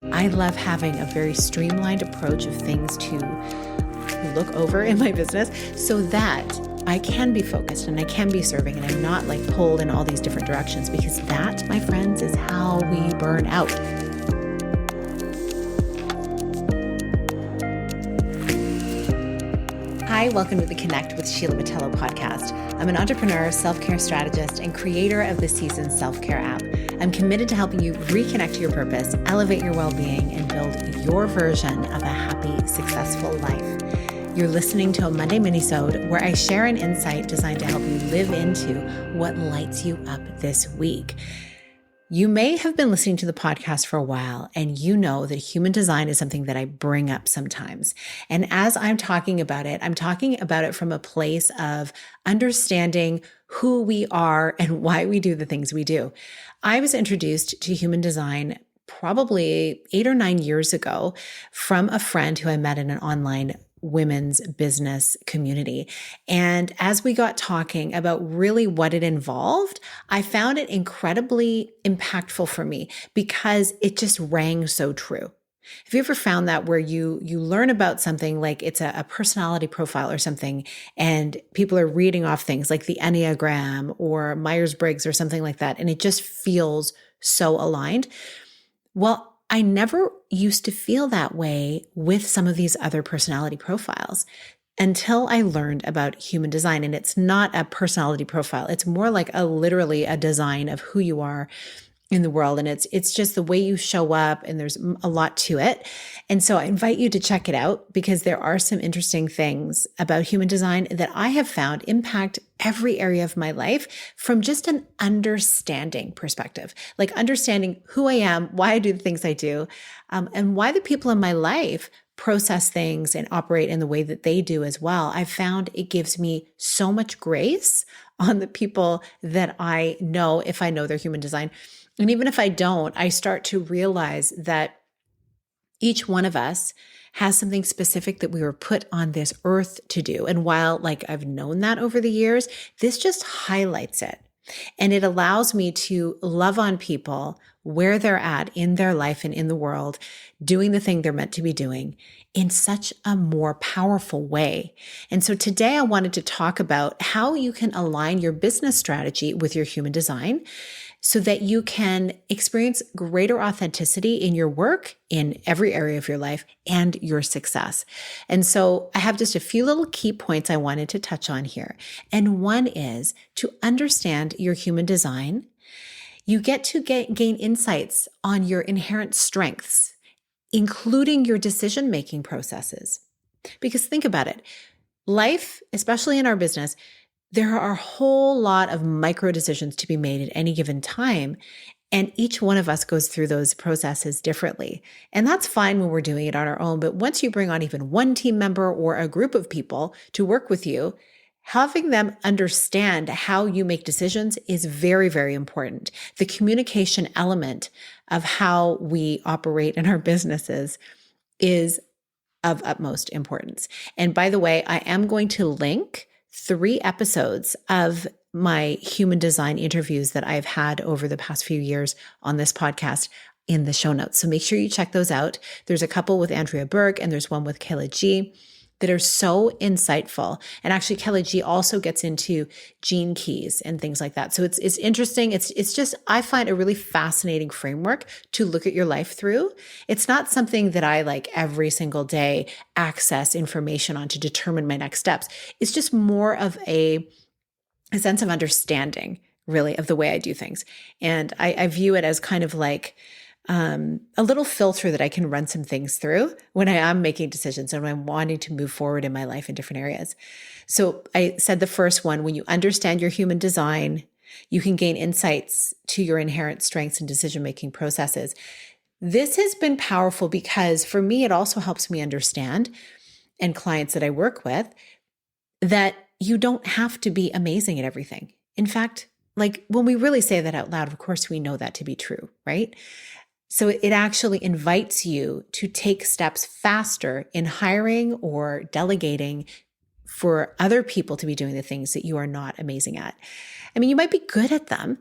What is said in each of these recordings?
I love having a very streamlined approach of things to look over in my business so that I can be focused and I can be serving and I'm not like pulled in all these different directions, because that, my friends, is how we burn out. Hi, welcome to the Connect with Sheila Botelho podcast. I'm an entrepreneur, self-care strategist, and creator of the Seasons Self-Care app. I'm committed to helping you reconnect to your purpose, elevate your well-being, and build your version of a happy, successful life. You're listening to a Monday minisode where I share an insight designed to help you live into what lights you up this week. You may have been listening to the podcast for a while, and you know that human design is something that I bring up sometimes. And as I'm talking about it from a place of understanding who we are and why we do the things we do. I was introduced to human design probably 8 or 9 years ago from a friend who I met in an online women's business community. And as we got talking about really what it involved, I found it incredibly impactful for me because it just rang so true. Have you ever found that where you learn about something like it's a personality profile or something, and people are reading off things like the Enneagram or Myers-Briggs or something like that, and it just feels so aligned? Well, I never used to feel that way with some of these other personality profiles until I learned about human design. And it's not a personality profile. It's more like literally a design of who you are in the world. And it's just the way you show up, and there's a lot to it. And so I invite you to check it out because there are some interesting things about human design that I have found impact every area of my life from just an understanding perspective, like understanding who I am, why I do the things I do, and why the people in my life process things and operate in the way that they do as well. I've found it gives me so much grace on the people that I know if I know their human design. And even if I don't, I start to realize that each one of us has something specific that we were put on this earth to do. And while I've known that over the years, this just highlights it. And it allows me to love on people where they're at in their life and in the world, doing the thing they're meant to be doing in such a more powerful way. And so today I wanted to talk about how you can align your business strategy with your human design so that you can experience greater authenticity in your work, in every area of your life, and your success. And so I have just a few little key points I wanted to touch on here. And one is to understand your human design. You get to gain insights on your inherent strengths, including your decision-making processes. Because think about it, life, especially in our business, there are a whole lot of micro decisions to be made at any given time, and each one of us goes through those processes differently. And that's fine when we're doing it on our own, but once you bring on even one team member or a group of people to work with you, having them understand how you make decisions is very, very important. The communication element of how we operate in our businesses is of utmost importance. And by the way, I am going to link 3 episodes of my human design interviews that I've had over the past few years on this podcast in the show notes. So make sure you check those out. There's a couple with Andrea Berg and there's one with Kayla G that are so insightful. And actually Kelly G also gets into gene keys and things like that. So it's interesting. It's just, I find a really fascinating framework to look at your life through. It's not something that I every single day access information on to determine my next steps. It's just more of a sense of understanding, really, of the way I do things. And I view it as kind of a little filter that I can run some things through when I am making decisions and when I'm wanting to move forward in my life in different areas. So I said the first one, when you understand your human design, you can gain insights to your inherent strengths and decision-making processes. This has been powerful because for me, it also helps me understand, and clients that I work with, that you don't have to be amazing at everything. In fact, when we really say that out loud, of course, we know that to be true, right? So it actually invites you to take steps faster in hiring or delegating for other people to be doing the things that you are not amazing at. I mean, you might be good at them,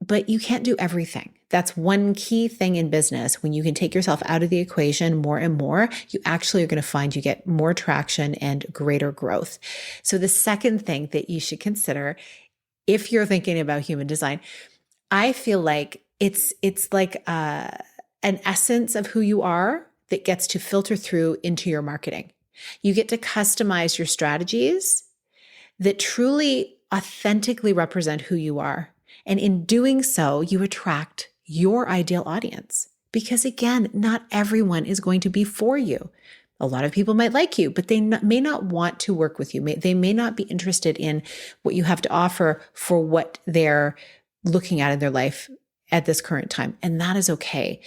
but you can't do everything. That's one key thing in business. When you can take yourself out of the equation more and more, you actually are going to find you get more traction and greater growth. So the second thing that you should consider if you're thinking about human design, I feel like it's like an essence of who you are that gets to filter through into your marketing. You get to customize your strategies that truly authentically represent who you are. And in doing so, you attract your ideal audience. Because again, not everyone is going to be for you. A lot of people might like you, but they may not want to work with you. They may not be interested in what you have to offer for what they're looking at in their life at this current time. And that is okay.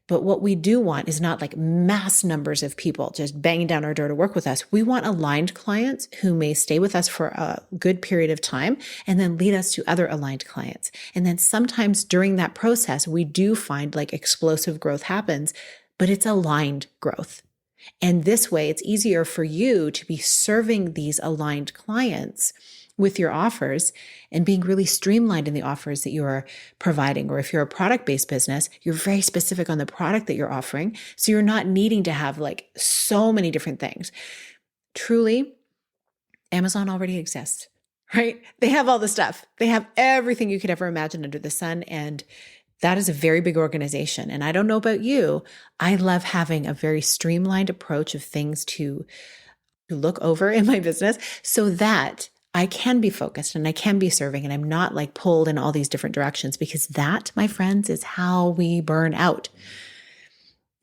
But what we do want is not like mass numbers of people just banging down our door to work with us. We want aligned clients who may stay with us for a good period of time and then lead us to other aligned clients. And then sometimes during that process, we do find like explosive growth happens, but it's aligned growth. And this way, it's easier for you to be serving these aligned clients with your offers and being really streamlined in the offers that you're providing. Or if you're a product-based business, you're very specific on the product that you're offering. So you're not needing to have like so many different things. Truly, Amazon already exists, right? They have all the stuff. They have everything you could ever imagine under the sun. And that is a very big organization. And I don't know about you, I love having a very streamlined approach of things to look over in my business so that I can be focused and I can be serving and I'm not like pulled in all these different directions, because that, my friends, is how we burn out.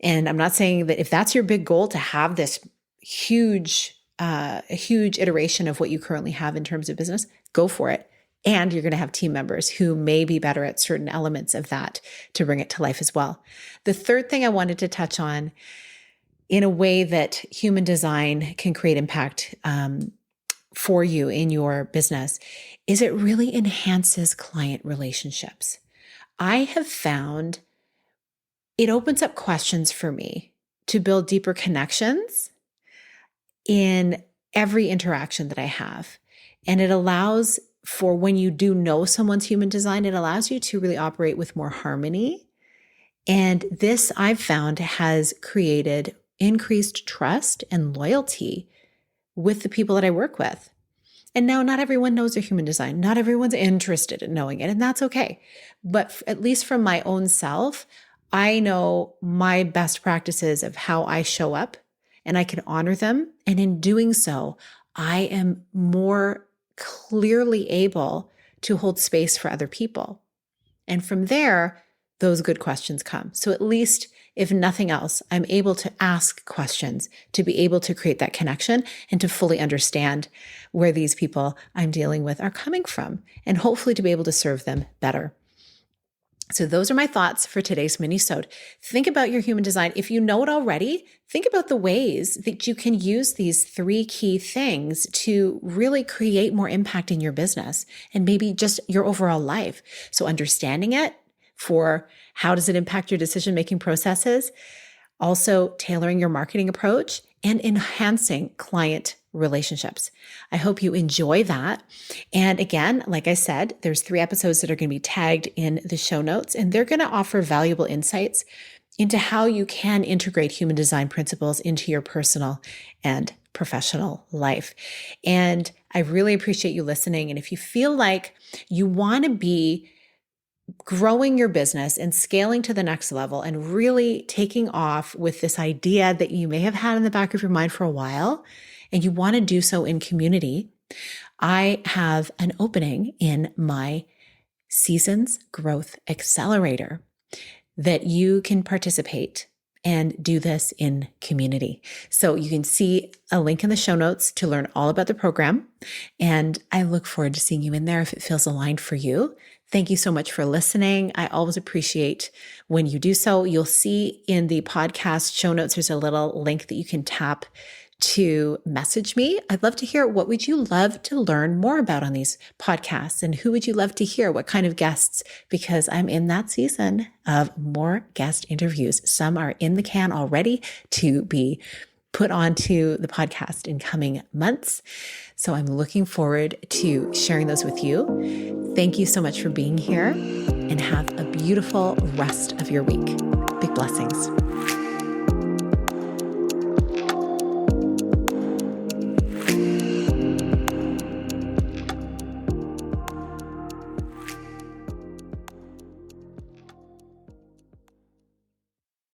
And I'm not saying that if that's your big goal to have this huge iteration of what you currently have in terms of business, go for it. And you're going to have team members who may be better at certain elements of that to bring it to life as well. The third thing I wanted to touch on in a way that human design can create impact for you in your business is it really enhances client relationships. I have found it opens up questions for me to build deeper connections in every interaction that I have. And it allows for when you do know someone's human design, it allows you to really operate with more harmony. And this I've found has created increased trust and loyalty with the people that I work with. And now not everyone knows their human design. Not everyone's interested in knowing it, and that's okay. But at least from my own self, I know my best practices of how I show up and I can honor them. And in doing so, I am more clearly able to hold space for other people. And from there, those good questions come. So at least, if nothing else, I'm able to ask questions to be able to create that connection and to fully understand where these people I'm dealing with are coming from, and hopefully to be able to serve them better. So those are my thoughts for today's mini-sode. Think about your human design. If you know it already, think about the ways that you can use these 3 key things to really create more impact in your business and maybe just your overall life. So understanding it for how does it impact your decision-making processes, also tailoring your marketing approach, and enhancing client relationships. I hope you enjoy that. And again, like I said, there's 3 episodes that are going to be tagged in the show notes, and they're going to offer valuable insights into how you can integrate human design principles into your personal and professional life. And I really appreciate you listening. And if you feel like you want to be growing your business and scaling to the next level and really taking off with this idea that you may have had in the back of your mind for a while, and you want to do so in community, I have an opening in my Seasons Growth Accelerator that you can participate and do this in community. So you can see a link in the show notes to learn all about the program. And I look forward to seeing you in there if it feels aligned for you. Thank you so much for listening. I always appreciate when you do so. You'll see in the podcast show notes, there's a little link that you can tap to message me. I'd love to hear, what would you love to learn more about on these podcasts, and who would you love to hear? What kind of guests? Because I'm in that season of more guest interviews. Some are in the can already to be put onto the podcast in coming months. So I'm looking forward to sharing those with you. Thank you so much for being here and have a beautiful rest of your week. Big blessings.